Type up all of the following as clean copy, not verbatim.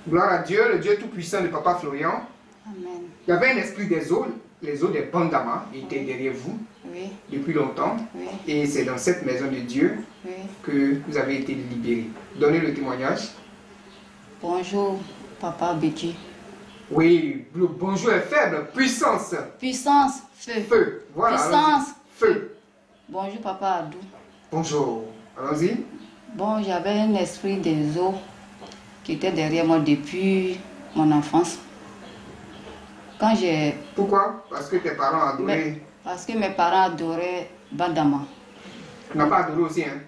Gloire à Dieu, le Dieu tout-puissant de Papa Florian. Amen. Il y avait un esprit des eaux, les eaux des Bandama, étaient derrière vous depuis longtemps. Et c'est dans cette maison de Dieu que vous avez été libérés. Donnez le témoignage. Bonjour, Papa Betty. Oui, le bonjour est faible. Puissance. Puissance, feu. Feu. Voilà. Puissance, feu. Bonjour, Papa Adou. Bonjour. Allons-y. Bon, j'avais un esprit des eaux qui était derrière moi depuis mon enfance. Quand j'ai... Pourquoi? Parce que tes parents adoraient. Parce que mes parents adoraient Bandama. Tu n'as pas adoré aussi, hein?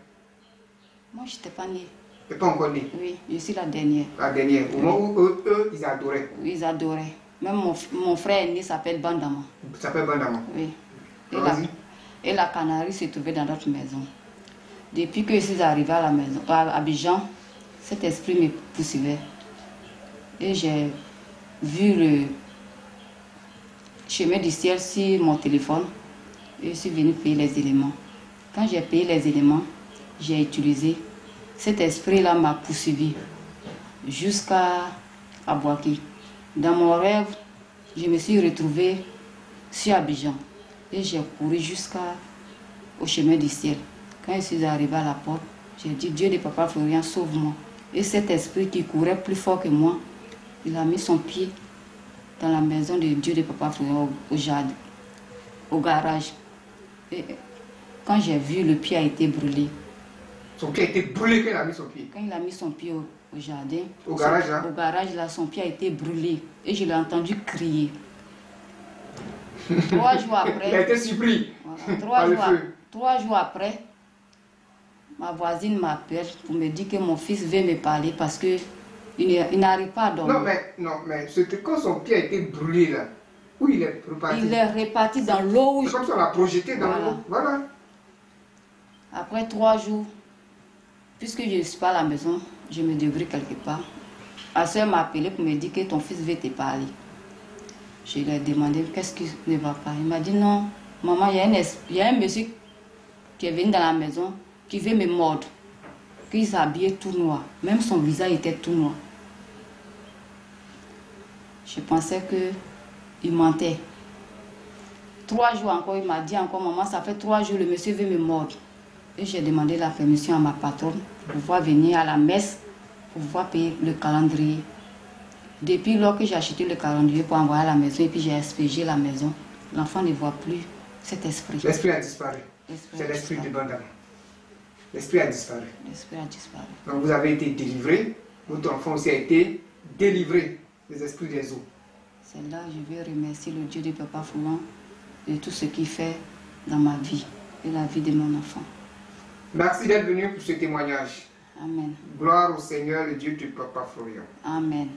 Moi, je n'étais pas née. Tu n'es pas encore née? Oui, je suis la dernière. La dernière. Au moment où eux, ils adoraient. Oui, ils adoraient. Même mon frère aîné s'appelle Bandama. Il s'appelle Bandama. Oui. Et la canarie se trouvait dans notre maison. Depuis que je suis arrivée à la maison, à Abidjan, cet esprit me poursuivait. Et j'ai vu le chemin du ciel sur mon téléphone. Et je suis venue payer les éléments. Quand j'ai payé les éléments, j'ai utilisé. Cet esprit-là m'a poursuivi jusqu'à Abouaki. Dans mon rêve, je me suis retrouvée sur Abidjan. Et j'ai couru jusqu'au chemin du ciel. Quand je suis arrivée à la porte, j'ai dit, Dieu de Papa Florian, sauve-moi. Et cet esprit qui courait plus fort que moi, il a mis son pied dans la maison de Dieu de Papa Florian au jardin, au garage. Et quand j'ai vu, le pied a été brûlé. Son pied a été brûlé quand il a mis son pied? Quand il a mis son pied au jardin, au garage, là? Au garage, là, son pied a été brûlé. Et je l'ai entendu crier. 3 jours après... Il a été surpris. Voilà, 3 jours après, ma voisine m'appelle pour me dire que mon fils veut me parler parce qu'il n'arrive pas à dormir. Non, mais c'était quand son pied a été brûlé là, où il est reparti? Il est reparti dans l'eau. C'est comme si on l'a projeté dans l'eau. Voilà. Après 3 jours, puisque je ne suis pas à la maison, je me débrouille quelque part. Ma soeur m'a appelé pour me dire que ton fils veut te parler. Je lui ai demandé qu'est-ce qui ne va pas. Il m'a dit non, maman, il y a un monsieur qui est venu dans la maison qui veut me mordre. Qu'il s'habillait tout noir. Même son visage était tout noir. Je pensais qu'il mentait. 3 jours encore, il m'a dit encore, maman, ça fait 3 jours, le monsieur veut me mordre. Et j'ai demandé la permission à ma patronne pour pouvoir venir à la messe, pour pouvoir payer le calendrier. Depuis lors que j'ai acheté le calendrier pour envoyer à la maison et puis j'ai expégé la maison, l'enfant ne voit plus cet esprit. L'esprit a disparu. C'est l'esprit de Bandama. L'esprit a disparu. L'esprit a disparu. Donc vous avez été délivré, votre enfant aussi a été délivré des esprits des eaux. C'est là que je veux remercier le Dieu de Papa Florian de tout ce qu'il fait dans ma vie et la vie de mon enfant. Merci d'être venu pour ce témoignage. Amen. Gloire au Seigneur, le Dieu de Papa Florian. Amen.